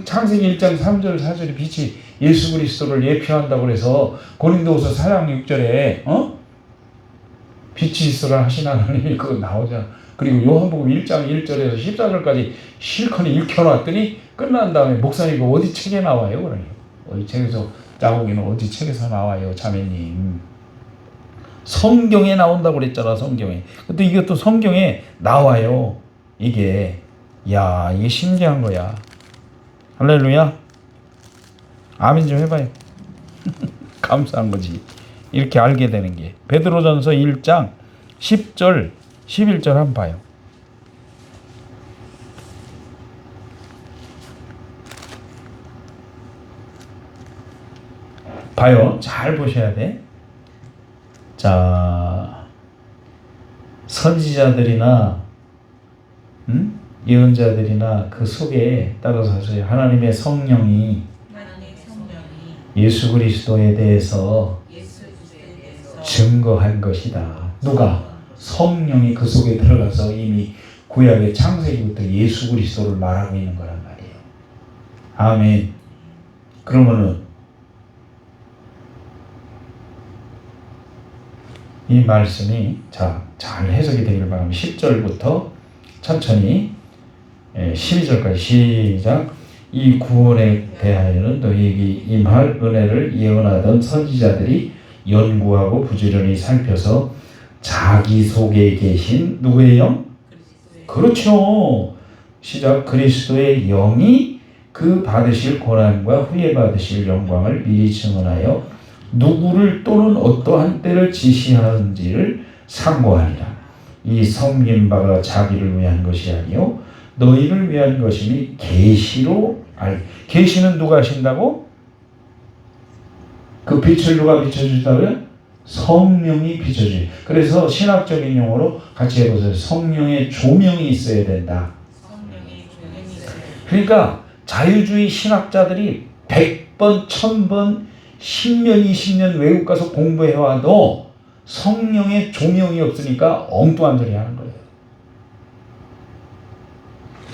창세기 1장 3절 4절에 빛이 예수 그리스도를 예표한다고 그래서 고린도후서 4장 6절에 빛이 있으라 하신 하나님이 그거 나오잖아. 그리고 요한복음 1장 1절에서 14절까지 실컷 읽혀놨더니 끝난 다음에 목사님 이거 어디 책에 나와요? 그러니 어디 책에서 자국이는 어디 책에서 나와요, 자매님. 성경에 나온다고 그랬잖아, 성경에. 근데 이것도 성경에 나와요. 이게 신기한 거야. 할렐루야. 아멘 좀 해봐요. 감사한 거지. 이렇게 알게 되는 게. 베드로전서 1장 10절 11절 한번 봐요. 봐요. 잘 보셔야 돼. 자, 선지자들이나 예언자들이나 그 속에 따라서 하나님의 성령이 예수 그리스도에 대해서 증거한 것이다. 누가? 성령이 그 속에 들어가서 이미 구약의 창세기부터 예수 그리스도를 말하고 있는 거란 말이에요. 아멘. 그러면은 이 말씀이 잘 해석이 되기를 바랍니다. 10절부터 천천히 12절까지 시작. 이 구원에 대하여는 너희에게 임할 은혜를 예언하던 선지자들이 연구하고 부지런히 살펴서 자기 속에 계신 누구의 영? 그렇죠. 시작. 그리스도의 영이 그 받으실 고난과 후에 받으실 영광을 미리 증언하여 누구를 또는 어떠한 때를 지시하는지를 상고하니라. 이 섬긴 바가 자기를 위한 것이 아니요 너희를 위한 것이니 계시로 계시는 누가 하신다고? 그 빛을 누가 비춰주다고요? 성령이 비춰주지. 그래서 신학적인 용어로 같이 해보세요. 성령의 조명이 있어야 된다. 그러니까 자유주의 신학자들이 100번, 1000번, 10년, 20년 외국 가서 공부해와도 성령의 조명이 없으니까 엉뚱한 소리 하는 거예요.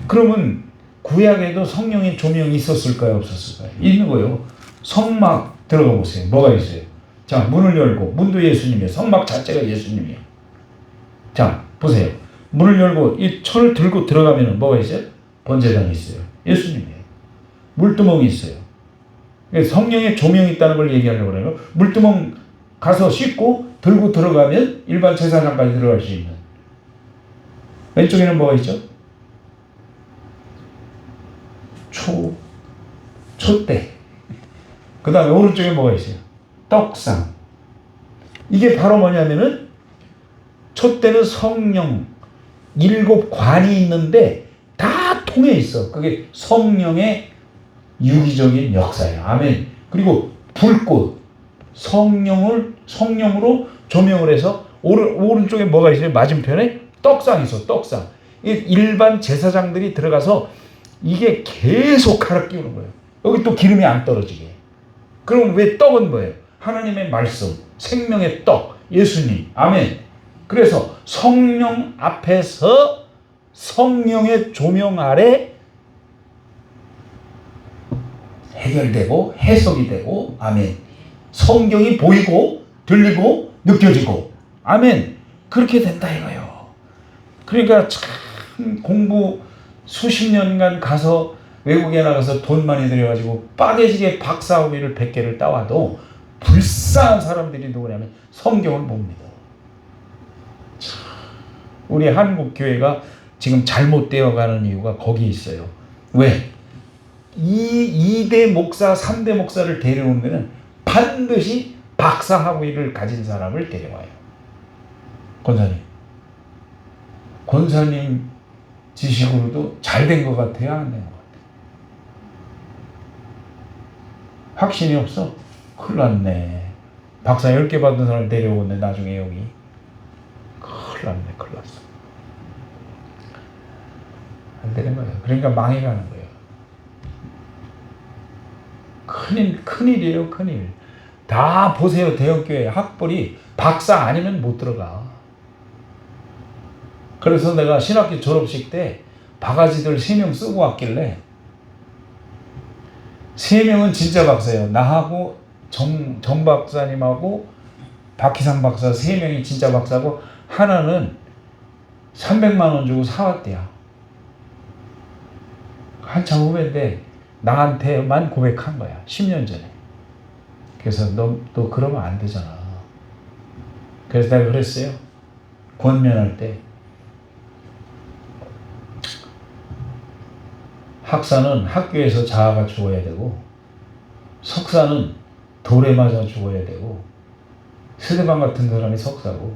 그러면 구약에도 성령의 조명이 있었을까요? 없었을까요? 있는 거예요. 성막 들어가 보세요. 뭐가 있어요? 자, 문을 열고, 문도 예수님이에요. 성막 자체가 예수님이에요. 자, 보세요. 문을 열고 이 철을 들고 들어가면 뭐가 있어요? 번제단이 있어요. 예수님이에요. 물두멍이 있어요. 성령의 조명이 있다는 걸 얘기하려고 그래요. 물두멍 가서 씻고 들고 들어가면 일반 제사장까지 들어갈 수 있는. 왼쪽에는 뭐가 있죠? 촛대. 그 다음에 오른쪽에 뭐가 있어요? 떡상. 이게 바로 뭐냐면은 촛대는 성령 7관이 있는데 다 통해 있어. 그게 성령의 유기적인 역사예요. 아멘. 그리고 불꽃 성령으로 조명을 해서 오른쪽에 뭐가 있어요? 맞은편에 떡상이 있어. 떡상. 일반 제사장들이 들어가서 이게 계속 갈아 끼우는 거예요. 여기 또 기름이 안 떨어지게. 그럼 왜 떡은 뭐예요? 하나님의 말씀, 생명의 떡, 예수님. 아멘. 그래서 성령 앞에서 성령의 조명 아래 해결되고 해석이 되고, 아멘. 성경이 보이고 들리고 느껴지고, 아멘. 그렇게 된다 이거예요. 그러니까 참 공부 수십 년간 가서 외국에 나가서 돈 많이 들여가지고 빠개지게 박사학위를 100개를 따와도 불쌍한 사람들이 누구냐면 성경을 못 믿어. 우리 한국 교회가 지금 잘못되어 가는 이유가 거기 있어요. 왜? 2대 목사, 3대 목사를 데려오면 반드시 박사학위를 가진 사람을 데려와요. 권사님 지식으로도 잘 된 것 같아요? 안 된 것 같아요? 확신이 없어? 큰일 났네. 박사 10개 받은 사람 데려오는데 나중에 여기 큰일 났네. 큰일 났어. 안 되는 거예요. 그러니까 망해가는 거예요. 큰일이에요. 큰일. 다 보세요. 대형교회 학벌이 박사 아니면 못 들어가. 그래서 내가 신학교 졸업식 때 바가지들 3명 쓰고 왔길래 3명은 진짜 박사예요. 나하고 정 박사님하고 박희상 박사 3명이 진짜 박사고 하나는 300만 원 주고 사왔대요. 한참 후배인데 나한테만 고백한 거야. 10년 전에. 그래서 너 그러면 안 되잖아. 그래서 내가 그랬어요. 권면할 때 학사는 학교에서 자아가 죽어야 되고 석사는 돌에 맞아 죽어야 되고 스데반 같은 사람이 석사고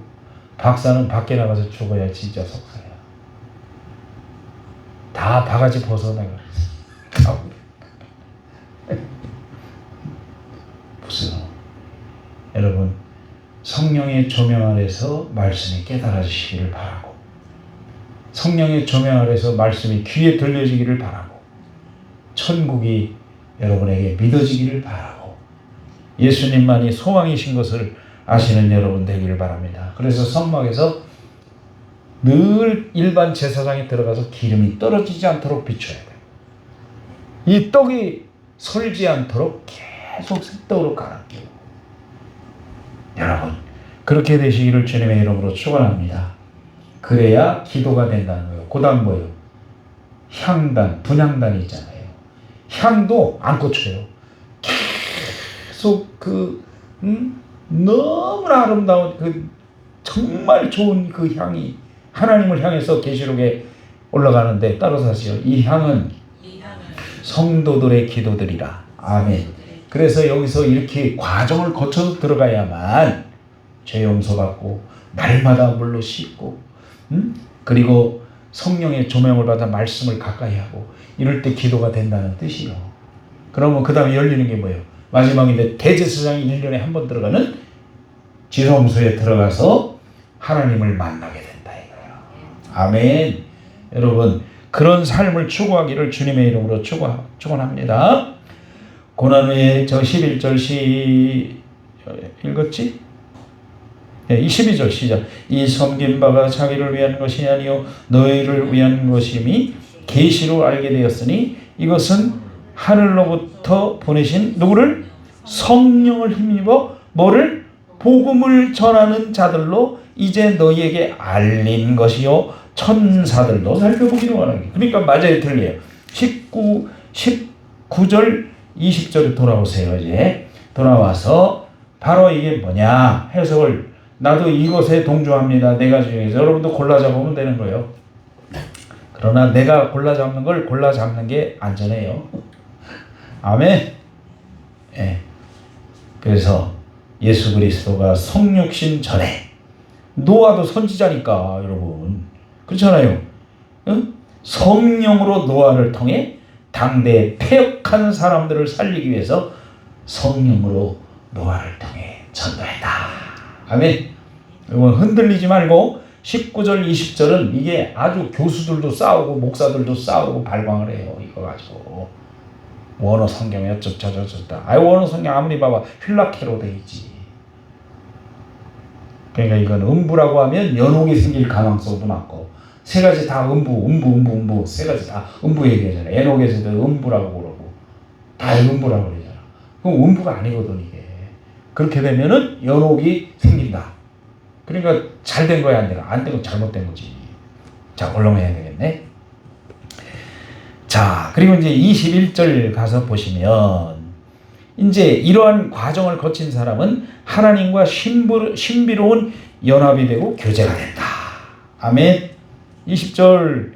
박사는 밖에 나가서 죽어야 진짜 석사야. 다 바가지 벗어나가 그랬어. 무슨 여러분 성령의 조명 아래서 말씀이 깨달아지시기를 바라고 성령의 조명 아래서 말씀이 귀에 들려지기를 바라고 천국이 여러분에게 믿어지기를 바라고 예수님만이 소망이신 것을 아시는 여러분 되기를 바랍니다. 그래서 성막에서 늘 일반 제사장에 들어가서 기름이 떨어지지 않도록 비춰야 돼요. 이 떡이 설지 않도록 계속 쇳떡으로 갈아끼고 여러분 그렇게 되시기를 주님의 이름으로 축원합니다. 그래야 기도가 된다는 거예요. 그 다음 뭐예요? 향단, 분향단이 있잖아요. 향도 안 꽂혀요. 계속 너무나 아름다운 정말 좋은 그 향이 하나님을 향해서 계시록에 올라가는데 따라서 이 향은 성도들의 기도들이라. 아멘. 그래서 여기서 이렇게 과정을 거쳐서 들어가야만 죄 용서받고 날마다 물로 씻고 그리고 성령의 조명을 받아 말씀을 가까이 하고 이럴 때 기도가 된다는 뜻이요. 그러면 그 다음에 열리는 게 뭐예요? 마지막인데 대제사장이 1년에 한 번 들어가는 지성소에 들어가서 하나님을 만나게 된다 이거예요. 아멘. 여러분 그런 삶을 추구하기를 주님의 이름으로 축원합니다. 고난 후에 저 11절 읽었지? 네, 22절 시작. 이 섬긴 바가 자기를 위한 것이 아니요 너희를 위한 것임이 계시로 알게 되었으니 이것은 하늘로부터 보내신 누구를? 성령을 힘입어 뭐를? 복음을 전하는 자들로 이제 너희에게 알린 것이요 천사들도 살펴보기를 원하게. 그러니까 맞아요 틀려요. 19절 20절에 돌아오세요. 이제 돌아와서 바로 이게 뭐냐 해석을 나도 이것에 동조합니다. 네 가지 중에서 여러분도 골라 잡으면 되는 거예요. 그러나 내가 골라 잡는 걸 골라 잡는 게 안전해요. 아멘. 예. 그래서 예수 그리스도가 성육신 전에 노아도 선지자니까 여러분 그렇잖아요. 응? 성령으로 노아를 통해 당대에 패역한 사람들을 살리기 위해서 성령으로 노아를 통해 전도했다. 아멘. 여러분 흔들리지 말고 19절 20절은 이게 아주 교수들도 싸우고 목사들도 싸우고 발광을 해요. 이거 가지고 원어 성경에 어쩌다 원어 성경 아무리 봐봐 휠라케로 돼 있지. 그러니까 이건 음부라고 하면 연옥이 생길 가능성도 많고 세 가지 다 음부 세 가지 다 음부 얘기하잖아. 에녹에서도 음부라고 그러고 다 음부라고 그러잖아. 그럼 음부가 아니거든 이게. 그렇게 되면은 연옥이 생긴다. 그러니까 잘 된 거야 안 된 거 잘못된 거지. 자 올라가야 되겠네. 자 그리고 이제 21절 가서 보시면 이제 이러한 과정을 거친 사람은 하나님과 신비로운 연합이 되고 교제가 된다. 아멘. 21절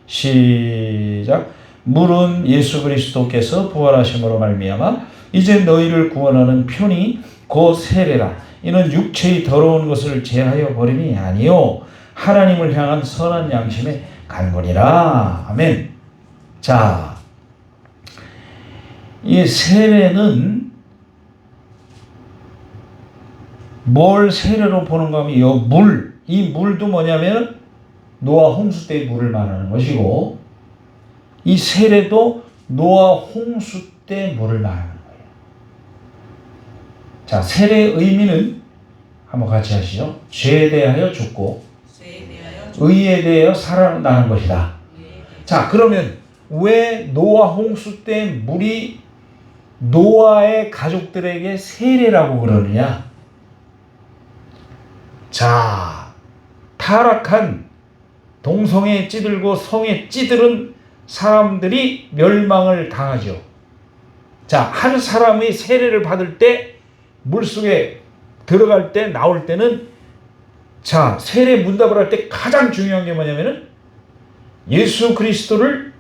시작. 물은 예수 그리스도께서 부활하심으로 말미암아 이제 너희를 구원하는 편이 곧 세례라. 이는 육체의 더러운 것을 제하여 버림이 아니요 하나님을 향한 선한 양심의 간구니라. 아멘. 자, 이 세례는 뭘 세례로 보는가 하면 이 물도 뭐냐면 노아 홍수 때의 물을 말하는 것이고 이 세례도 노아 홍수 때 물을 말하는 거예요. 자, 세례의 의미는 한번 같이 하시죠. 죄에 대하여 죽고 의에 대하여 살아나는 것이다. 자, 그러면 왜 노아 홍수 때 물이 노아의 가족들에게 세례라고 그러느냐? 자, 타락한 동성에 찌들고 성에 찌들은 사람들이 멸망을 당하죠. 자, 한 사람이 세례를 받을 때 물속에 들어갈 때 나올 때는 자, 세례 문답을 할 때 가장 중요한 게 뭐냐면은 예수 그리스도를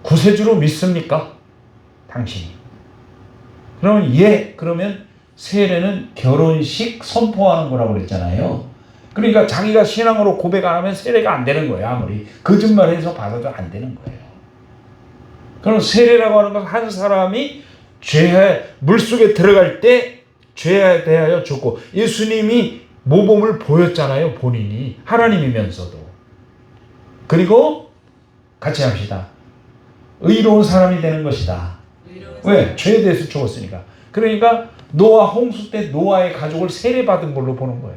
구세주로 믿습니까? 당신이. 그러면 그러면 세례는 결혼식 선포하는 거라고 그랬잖아요. 그러니까 자기가 신앙으로 고백 안 하면 세례가 안 되는 거예요. 아무리 거짓말해서 받아도 안 되는 거예요. 그럼 세례라고 하는 건 한 사람이 물속에 들어갈 때 죄에 대하여 죽고 예수님이 모범을 보였잖아요. 본인이 하나님이면서도. 그리고 같이 합시다. 의로운 사람이 되는 것이다. 왜? 죄에 대해서 죽었으니까. 그러니까 노아 홍수 때 노아의 가족을 세례받은 걸로 보는 거예요.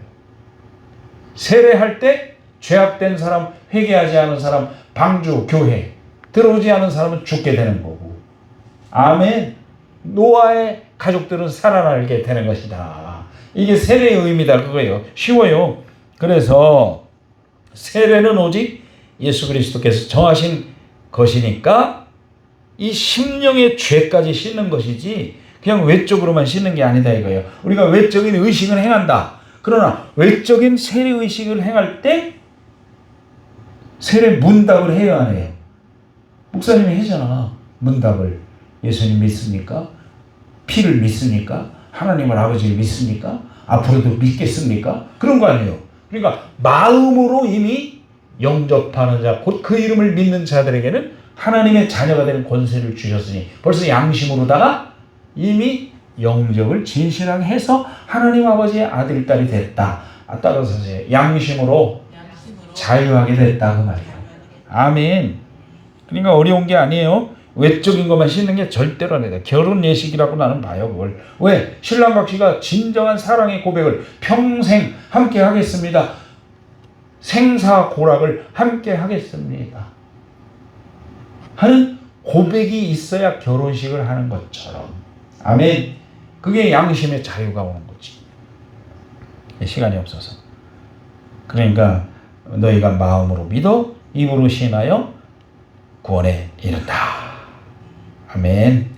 세례할 때 죄악된 사람, 회개하지 않은 사람, 방주, 교회 들어오지 않은 사람은 죽게 되는 거고, 아멘. 노아의 가족들은 살아나게 되는 것이다. 이게 세례의 의미다 그거예요. 쉬워요. 그래서 세례는 오직 예수 그리스도께서 정하신 것이니까 이 심령의 죄까지 씻는 것이지 그냥 외적으로만 씻는 게 아니다 이거예요. 우리가 외적인 의식을 행한다. 그러나 외적인 세례 의식을 행할 때 세례 문답을 해야 하네요. 목사님이 하잖아. 문답을. 예수님 믿습니까? 피를 믿습니까? 하나님을 아버지를 믿습니까? 앞으로도 믿겠습니까? 그런 거 아니에요. 그러니까 마음으로 이미 영접하는 자, 곧 그 이름을 믿는 자들에게는 하나님의 자녀가 되는 권세를 주셨으니 벌써 양심으로다가 이미 영접을 진실하게 해서 하나님 아버지의 아들, 딸이 됐다. 따라서 양심으로 자유하게 됐다 그 말이에요. 아멘. 그러니까 어려운 게 아니에요. 외적인 것만 씻는 게 절대로 아니다. 결혼 예식이라고 나는 봐요 그걸. 왜? 신랑과 씨가 진정한 사랑의 고백을 평생 함께 하겠습니다. 생사고락을 함께 하겠습니다 하는 고백이 있어야 결혼식을 하는 것처럼. 아멘. 그게 양심의 자유가 오는 거지. 시간이 없어서. 그러니까 너희가 마음으로 믿어 입으로 신하여 구원에 이른다. 아멘.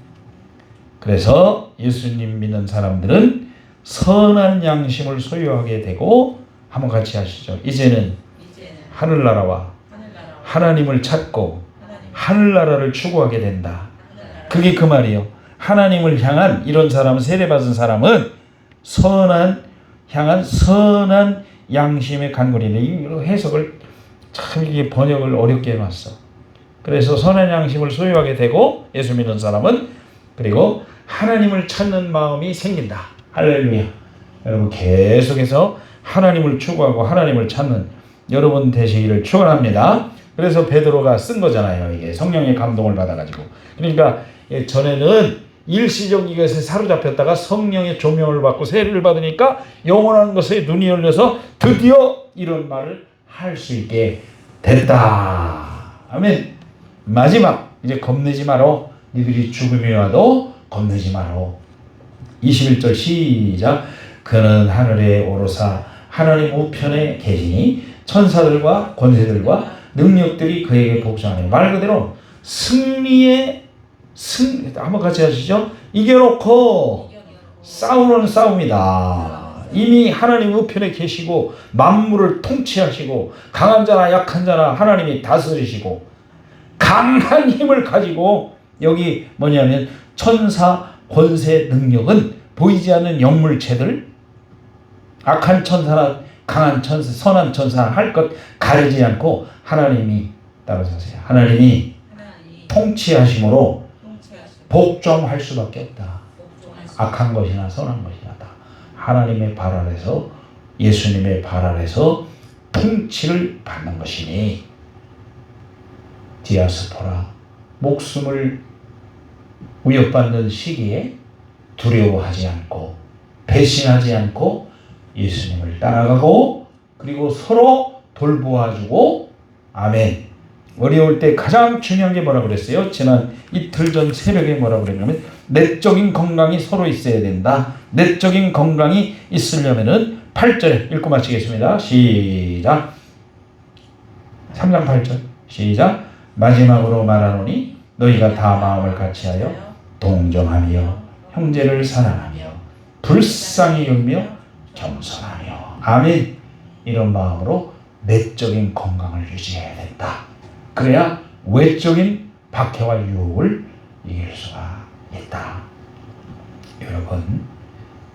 그래서 예수님 믿는 사람들은 선한 양심을 소유하게 되고, 한번 같이 하시죠. 이제는 하늘나라와 하나님을 찾고 하늘나라를 추구하게 된다. 그게 그 말이에요. 하나님을 향한 이런 사람, 세례받은 사람은 향한 선한 양심의 간구리네. 이 해석을 참 이게 번역을 어렵게 해놨어. 그래서 선한 양심을 소유하게 되고 예수 믿는 사람은, 그리고 하나님을 찾는 마음이 생긴다. 할렐루야. 여러분 계속해서 하나님을 추구하고 하나님을 찾는 여러분 되시기를 축원합니다. 그래서 베드로가 쓴 거잖아요. 이게 성령의 감동을 받아가지고. 그러니까 전에는 일시적인 것에 사로잡혔다가 성령의 조명을 받고 세례를 받으니까 영원한 것에 눈이 열려서 드디어 이런 말을 할 수 있게 됐다. 아멘. 마지막, 이제 겁내지 마라. 니들이 죽음이 와도 겁내지 마라. 21절 시작. 그는 하늘에 오르사 하나님 우편에 계시니 천사들과 권세들과 능력들이 그에게 복종하네. 말 그대로 한번 같이 하시죠. 이겨놓고 싸우는 싸움이다. 이미 하나님 우편에 계시고 만물을 통치하시고 강한 자나 약한 자나 하나님이 다스리시고 강한 힘을 가지고, 여기 뭐냐면 천사 권세 능력은 보이지 않는 영물체들, 악한 천사나 강한 천사, 선한 천사 할 것 가리지 않고 하나님이, 따라서세요. 하나님이 통치하심으로 복종할 수밖에 없다. 악한 것이나 선한 것이나 다 하나님의 발 아래서, 예수님의 발 아래서 통치를 받는 것이니 디아스포라, 목숨을 위협받는 시기에 두려워하지 않고 배신하지 않고 예수님을 따라가고, 그리고 서로 돌보아주고. 아멘. 어려울 때 가장 중요한 게 뭐라고 그랬어요? 지난 이틀 전 새벽에 뭐라고 그랬냐면 내적인 건강이 서로 있어야 된다. 내적인 건강이 있으려면은 8절에 읽고 마치겠습니다. 시작. 3장 8절 시작. 마지막으로 말하노니 너희가 다 마음을 같이하여 동정하며 형제를 사랑하며 불쌍히 여기며 겸손하며. 아멘. 이런 마음으로 내적인 건강을 유지해야 된다. 그래야 외적인 박해와 유혹을 이길 수가 있다. 여러분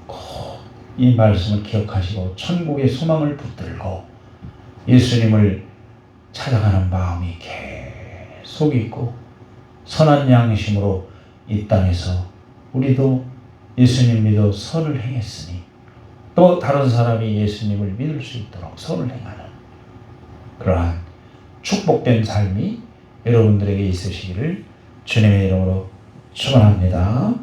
꼭 이 말씀을 기억하시고 천국의 소망을 붙들고 예수님을 찾아가는 마음이 계속 있고 선한 양심으로 이 땅에서 우리도 예수님 믿어 선을 행했으니 또 다른 사람이 예수님을 믿을 수 있도록 선을 행하는 그러한 축복된 삶이 여러분들에게 있으시기를 주님의 이름으로 축원합니다.